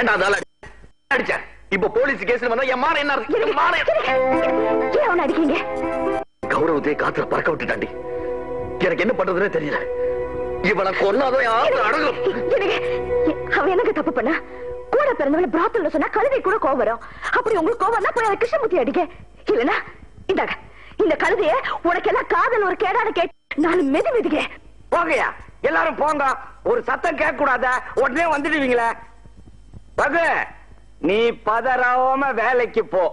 ஏன்டா அதனால அடிச்சேன்? இப்ப போலீஸ் கேஸ்ல வந்தா என் மான என்ன அடிக்கீங்க? கௌரவத்தை காத்துல பறக்க விட்டுட்டாண்டி. எனக்கு என்ன பண்றதுன்னே தெரியல. இவனை கொல்லாதான் யாரும் அடங்கும். அவன் எனக்கு தப்பு பண்ண கூட பிறந்தவன பிராத்தல்ல சொன்னா கழுதை கூட கோவம் வரும். அப்படி உங்களுக்கு கோவம் தான் போய் அதை கிருஷ்ணமூர்த்தி அடிக்க. இல்லனா இந்தாங்க இந்த கழுதைய உனக்கு எல்லாம் காதல் ஒரு கேடான கேட்டு நான் மெதுக்க போகையா எல்லாரும் போங்க. ஒரு சத்தம் கேட்க கூடாத, உடனே வந்துடுவீங்களே. பகு நீ பதறாம வேலைக்கு போ.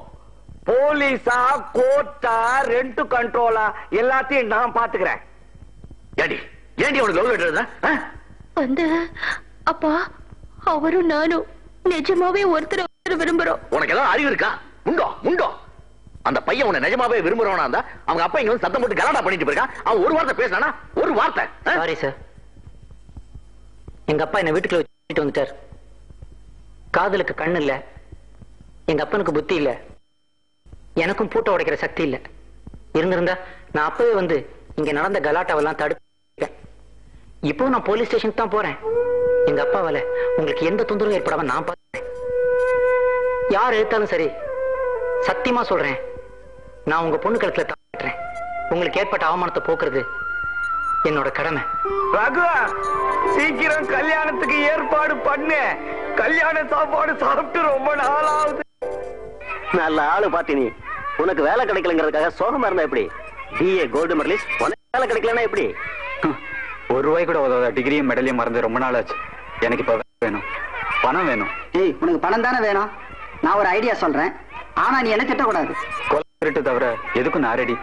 போலீஸா கோர்ட்டா ரெண்ட் கண்ட்ரோலா எல்லாத்தையும் நான் பாத்துக்கிறேன். ஏண்டி ஏண்டி உனக்கு லவ் லெட்டர் வந்து அப்பா அவரும் நானும் நிஜமாவே ஒருத்தர் விரும்புறோம். உனக்கு ஏதாவது அறிவு இருக்கா? உண்டோ உண்டோ? அந்த பையன் உன்னை நிஜமாவே விரும்புறவனா இருந்தா அவங்க அப்பா இங்க வந்து சத்தம் போட்டு கலாட்டா பண்ணிட்டு போயிருக்கான். அவன் ஒரு வார்த்தை பேசினானா? ஒரு வார்த்தை. சாரி சார், எங்க அப்பா என்ன வீட்டுக்குள்ள வச்சுட்டு வந்துட்டார். காதலுக்கு கண்ணு இல்ல, எங்க அப்பனுக்கு புத்தி இல்ல, எனக்கும் பூட்ட உடைக்கிற சக்தி இல்ல. இருந்திருந்தா நான் அப்பவே வந்து இங்க நடந்த கலாட்டாவெல்லாம் தடுப்பேன். இப்போ நான் போலீஸ் ஸ்டேஷனுக்கு தான் போறேன். எங்க அப்பாவால உங்களுக்கு எந்த தொந்தரவும் ஏற்படாம நான் பார்த்தேன். யார் எடுத்தாலும் சரி, சத்தியமா சொல்றேன், நான் உங்க பொண்ணு கழுத்துல தாட்டுறேன். உங்களுக்கு ஏற்பட்ட அவமானத்தை போக்குறது என்னோட கடமை. ரகு சீக்கிரம் கல்யாணத்துக்கு ஏற்பாடு பண்ணு. கல்யாண சாப்பாடு சாப்பிட்டு ரொம்ப நாளாவது. நல்ல ஆளு பாத்தி. நீ உனக்கு வேலை கிடைக்கலங்கிறதுக்காக சோகமா இருந்தா எப்படி? BA கோல்டு மெடலிஸ்ட், உனக்கு வேலை கிடைக்கலன்னா எப்படி? ₹1 கூட உதவாத டிகிரியும் மெடலையும் மறந்து ரொம்ப நாள் ஆச்சு. எனக்கு இப்ப வேணும், பணம் வேணும். ஏய், உனக்கு பணம் தானே வேணும். நான் ஒரு ஐடியா சொல்றேன், ஆனா நீ என்ன திட்டக்கூடாது. கொலை தவிர எதுக்கும் நான் ரெடி.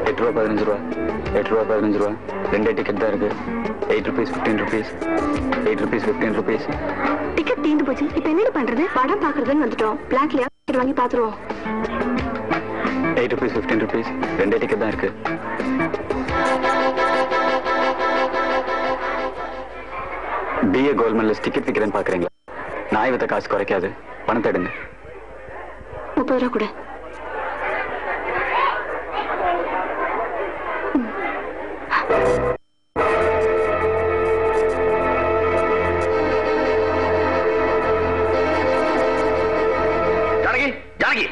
₹8 15 2 டிக்கெட் தான் இருக்கு. ₹8 ₹15 ₹8 ₹15. டிக்கெட் தீந்து போச்சு. இப்ப என்ன பண்றது? படம் பாக்குறதுன்னு வந்துட்டோம். பிளாக்ல டிக்கெட் வாங்கி பாத்துருவோம். ₹8 ₹15 2 டிக்கெட் தான் இருக்கு. BA கோல்ட் மெடலிஸ்ட் டிக்கெட் விற்கிறேன்னு பாக்குறீங்களா? நாய் வித்த காசு குறைக்காது. பணத்தை எடுங்க. ₹30 கூட. ஜானகி ஜானகி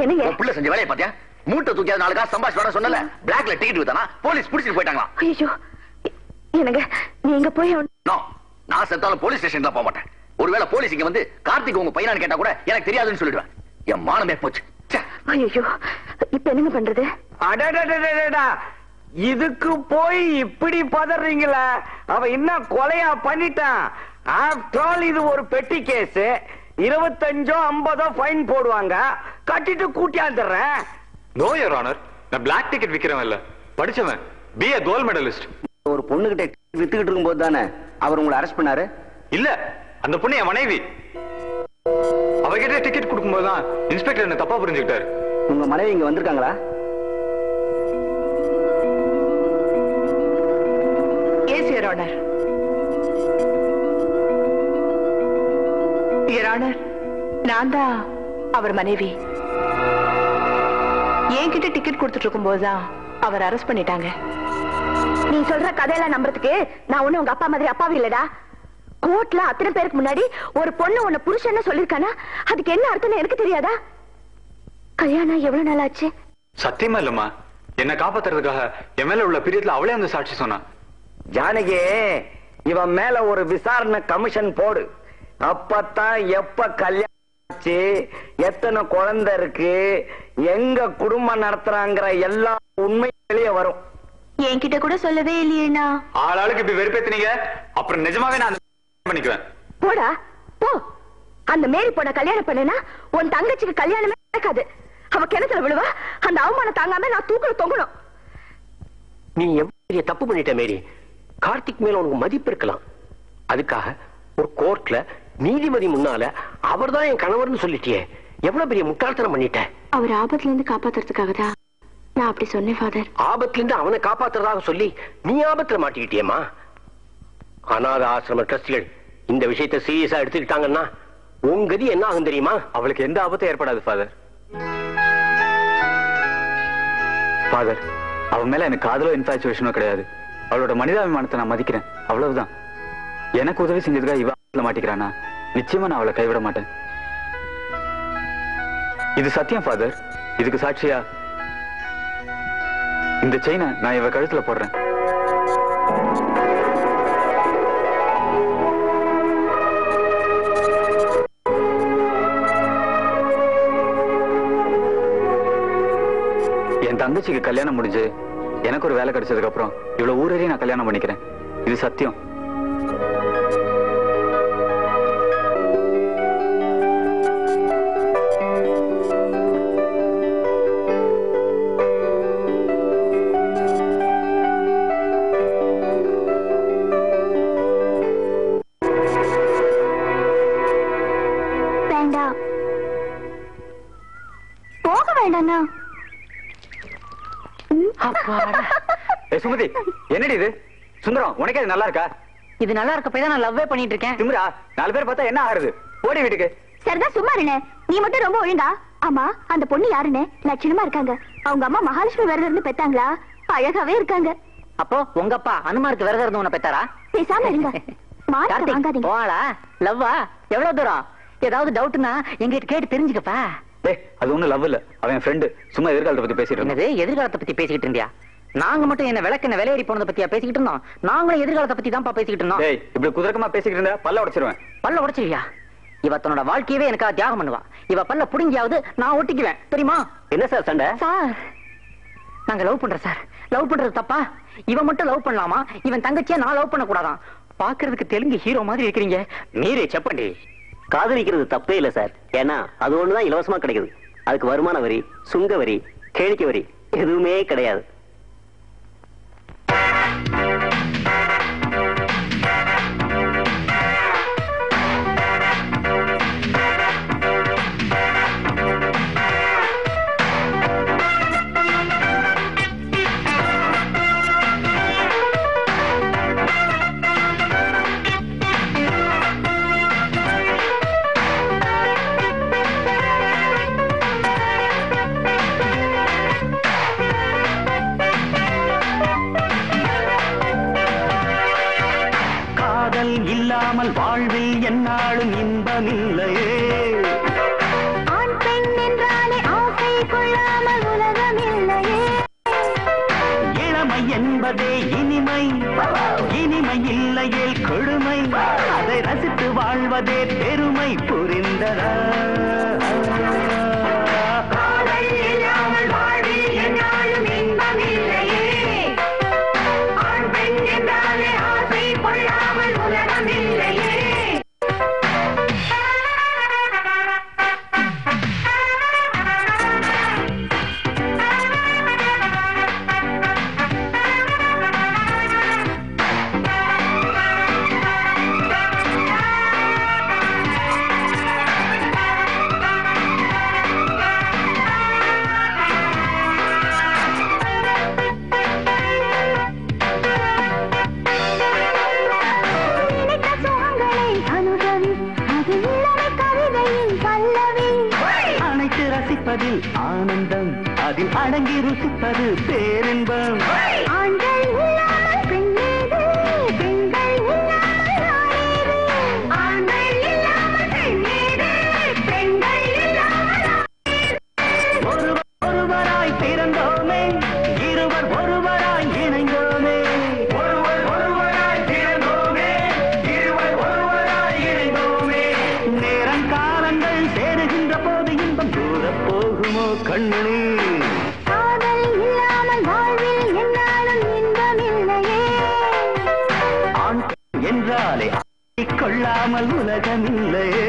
என்னங்க புள்ள செஞ்ச வேலையை பாத்தியா? மூட்டை தூக்கியாத 4 காசு சம்பாதிச்சு வர சொன்னல. பிளாக்ல டிக்கெட் வித்தானா போலீஸ் புடிச்சிட்டு போயிட்டாங்களா? ஐயோ என்னங்க நீங்க போய் நான் செத்தாலும் போலீஸ் ஸ்டேஷன்ல போக மாட்டேன். ஒருவேளை போலீஸ் இங்க வந்து கார்த்திக் உங்க பையனான்னு கேட்டா கூட எனக்கு தெரியாதுன்னு சொல்லிடுவேன். என் மானமே போச்சு. ஐயோ இப்ப என்னங்க பண்றது? அடடடடடா, இதுக்கு போய் இப்படி பதறீங்களா? அவன் இன்னும் கொலையா பண்ணிட்டான். ஆஃப்டர் ஆல் இது ஒரு பெட்டி கேஸ். 25 50 ஃபைன் போடுவாங்க. கட்டிட்டு கூட்டியாந்துடுறேன். நோ யுவர் ஆனர், நான் பிளாக் டிக்கெட் விக்கிறவன் இல்ல, படிச்சவன். BA gold medallist. ஒரு பொண்ணுகிட்ட வித்துக்கிட்டு இருக்கும் போது தானே அவர் உங்களை அரெஸ்ட் பண்ணாரு? இல்ல, அந்த பொண்ணு என் மனைவி. அவகிட்ட டிக்கெட் கொடுக்கும் போதுதான் இன்ஸ்பெக்டர் என்ன தப்பா புரிஞ்சுக்கிட்டாரு. உங்க மனைவி இங்க வந்திருக்காங்களா? Yes your honour. Your honour, நான் தான் அவர் மனைவி. என்கிட்ட டிக்கெட் கொடுத்துட்டு இருக்கும் போதுதான் அவர் அரெஸ்ட் பண்ணிட்டாங்க. நீ சொல்ற கதையெல்லாம் நம்புறதுக்கு நான் ஒண்ணு உங்க அப்பா மாதிரி அப்பாவி இல்லடா. கோர்ட்ல அத்தனை பேருக்கு முன்னாடி ஒரு பொண்ணு உன்னை புருஷன்னு சொல்லிருக்கானா? அதுக்கு என்ன அர்த்தம் எனக்கு தெரியாதா? கல்யாணம் எவ்வளவு நாள் ஆச்சு? சத்தியமா இல்லம்மா, என்ன காப்பாத்துறதுக்காக என் மேல உள்ள பிரியத்துல அவளே அந்த சாட்சி சொன்னா. ஜானகி, இவன் மேல ஒரு விசாரணை கமிஷன் போடு. அப்பத்தான் எப்ப கல்யாணம் ஆச்சு, எத்தனை குழந்தை இருக்கு, எங்க குடும்பம் நடத்துறாங்கிற எல்லா உண்மை வெளியே வரும். என்கிட்ட கூட சொல்லவே இல்லையேண்ணா. ஆளாளுக்கு இப்படி வெறுப்பேத்தினீங்க, அப்புறம் நிஜமாவே நான் பண்ணிக்குவேன். போடா போ. அந்த மேரி பொண்ண கல்யாணம் பண்ணனா உன் தங்கச்சிக்கு கல்யாணமே நடக்காது. அவ கிணத்துல விழுவா. அந்த அவமானம் தாங்காம நான் தூக்குல தொங்கணும். நீ எவ்வளவு தப்பு பண்ணிட்ட மேரி. கார்த்திக் மேல உனக்கு மதிப்பு இருக்கலாம். அதுக்காக ஒரு கோர்ட்ல நீதிபதி முன்னால அவர் தான் என் கணவர்னு சொல்லிட்டியே. எவ்வளவு பெரிய முட்டாள்தனம் பண்ணிட்ட. அவர் ஆபத்துல இருந்து காப்பாத்துறதுக்காக தான் நான் அப்படி சொன்னேன் ஃபாதர். ஆபத்துல இருந்து அவனை காப்பாத்துறதாக சொல்லி நீ ஆபத்துல மாட்டிக்கிட்டியேமா. அநாத ஆசிரம ட்ரஸ்டிகள் இந்த விஷயத்தை சீரியஸா எடுத்துக்கிட்டாங்கன்னா உங்கதி என்ன ஆகும் தெரியுமா? அவளுக்கு எந்த ஆபத்தும் ஏற்படாது ஃபாதர். ஃபாதர், அவன் மேல எனக்கு காதலோ இன்ஃபாச்சுவேஷனோ கிடையாது. அவளோட மனிதாபிமானத்தை நான் மதிக்கிறேன், அவ்வளவுதான். எனக்கு உதவி செஞ்சதுக்காக இவ மாட்டிக்கிறானா, நிச்சயமா நான் அவளை கைவிட மாட்டேன். இது சத்தியம் ஃபாதர். இதுக்கு சாட்சியா இந்த செயினை நான் இவ கழுத்துல போடுறேன். என் தங்கச்சிக்கு கல்யாணம் முடிஞ்சு எனக்கு ஒரு வேலை கிடைச்சதுக்கு அப்புறம் இவ்வளவு ஊரேறி நான் கல்யாணம் பண்ணிக்கிறேன். இது சத்தியம். சுமதி, என்னடி இது? சுந்தரம், உனக்கே இது நல்லா இருக்கா? இது நல்லா இருக்க போய் தான் நான் லவ்வே பண்ணிட்டு இருக்கேன். திமிரா, 4 பேர் பார்த்தா என்ன ஆகுறது? ஓடி வீட்டுக்கு. சரிதான், சும்மா இருனே. நீ மட்டும் ரொம்ப ஒழுங்கா. ஆமா, அந்த பொண்ணு யாருன்னு? லட்சணமா இருக்காங்க. அவங்க அம்மா மகாலட்சுமி விரதம் இருந்து பெத்தாங்களா? அழகாவே இருக்காங்க. அப்போ உங்க அப்பா அனுமாருக்கு விரதம் இருந்து உன்னை பெத்தாரா? பேசாம இருங்க. போவாளா? லவ்வா? எவ்வளவு தூரம்? ஏதாவது டவுட்னா எங்கிட்ட கேட்டு தெரிஞ்சுக்கப்பா. அது ஒண்ணும் லவ் இல்ல, அவன் ஃப்ரெண்டு. சும்மா எதிர்காலத்தை பத்தி பேசிட்டு இருந்தது. எதிர்காலத்தை பத்தி பேசிக்கிட்டு இருந்தியா? நாங்க மட்டும் என்ன விளக்கு என்ன விலையேறி போனதை பத்தியா பேசிக்கிட்டு இருந்தோம்? நாங்களும் எதிர்காலத்தை பத்தி தான் பேசிக்கிட்டு இருந்தோம். இப்படி குதிரக்கமா பேசிக்கிட்டு இருந்தா பல்ல உடைச்சிருவேன். பல்ல உடைச்சிருவியா? இவ தன்னோட வாழ்க்கையவே எனக்காக தியாகம் பண்ணுவா. இவ பல்ல புடுங்கியாவது நான் ஒட்டிக்குவேன், தெரியுமா? என்ன சார் சண்டை? சார், நாங்க லவ் பண்றோம் சார். லவ் பண்றது தப்பா? இவன் மட்டும் லவ் பண்ணலாமா? இவன் தங்கச்சியா நான் லவ் பண்ண கூடாதான்? பாக்குறதுக்கு தெலுங்கு ஹீரோ மாதிரி இருக்கிறீங்க. மீறி செப்பண்டி. காதலிக்கிறது தப்பே இல்ல சார். ஏன்னா அது ஒண்ணுதான் இலவசமா கிடைக்குது. அதுக்கு வருமான வரி, சுங்க வரி, கேளிக்கை வரி எதுவுமே கிடையாது. இல்லாமல் வாழ்வில் என்னாலும் இன்பமில்லையே. ஆண் பெண் என்றாலே ஆசை கொள்ளாமல் உலகம் இல்லையே. இளமை என்பதே இனிமை, இனிமை இல்லையே கொடுமை. அதை ரசித்து வாழ்வதே பெருமை, புரிந்ததா? ஆனந்தம் அதில் அடங்கி ருசிப்பது பேரின்பம். ஆண்கள் இல்லாமல் பெண்ணேது, பெண்கள் இல்லாமல் ஆணேது. ஆண்கள் இல்லாமல் பெண்ணேது, பெண்கள் இல்லாமல் ஆணேது. ஒருவராய் பிறந்தோமே, இருவர் ஒருவராய் இணைந்தோமே. ஒருவராய் பிறந்தோமே, இருவர் ஒருவராய் இணைந்தோமே. நேரம் காலங்கள் சேருகின்ற போது இன்பம் தூர போகுமோ கண்மணி? காதல் இல்லாமல் வாழ்வில் என்னாலும் இன்பமில்லையே. ஆண் என்றாலே கொள்ளாமல் உலகமில்லையே.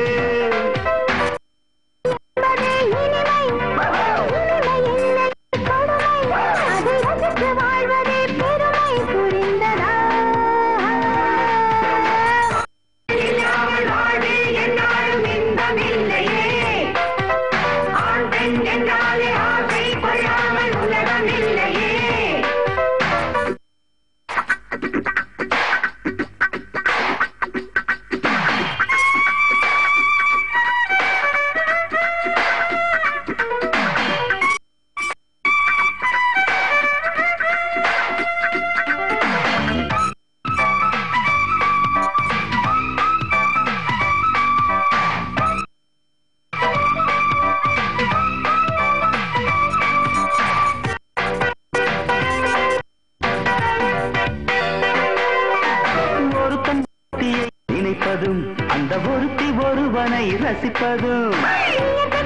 இருப்பதும் அந்த ஒருத்தி ஒருவனை ரசிப்பதும்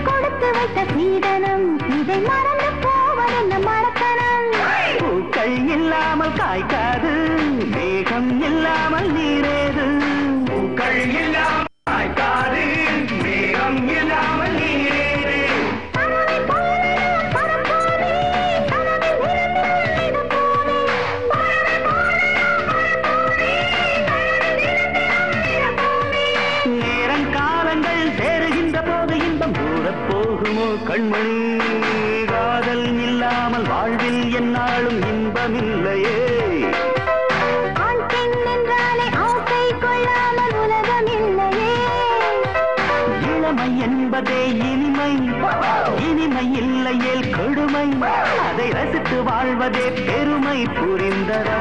கொடுத்து வைத்த சீதனம் இதை மறந்து போவதென்ன மறத்தனம் பூக்கள் இல்லாமல் காய்க்காது மேகம் இல்லாமல் நீரேது பூக்கள் இல்லாமல் காய்க்காது மேகம் இல்லாமல் நீரேது நேரங்காலங்கள் சேருகின்ற போது இன்பம் தூரப் போகுமோ கண்மணி காதல் இல்லாமல் வாழ்வில் என்னாலும் இன்பமில்லையே ஆண் பெண் என்றாலே ஆசை கொள்ளாமல் உலகமில்லையே இளமை என்பதே இனிமை இனிமை இல்லையேல் கொடுமை அதை ரசித்து வாழ்வதே பெருமை புரிந்ததா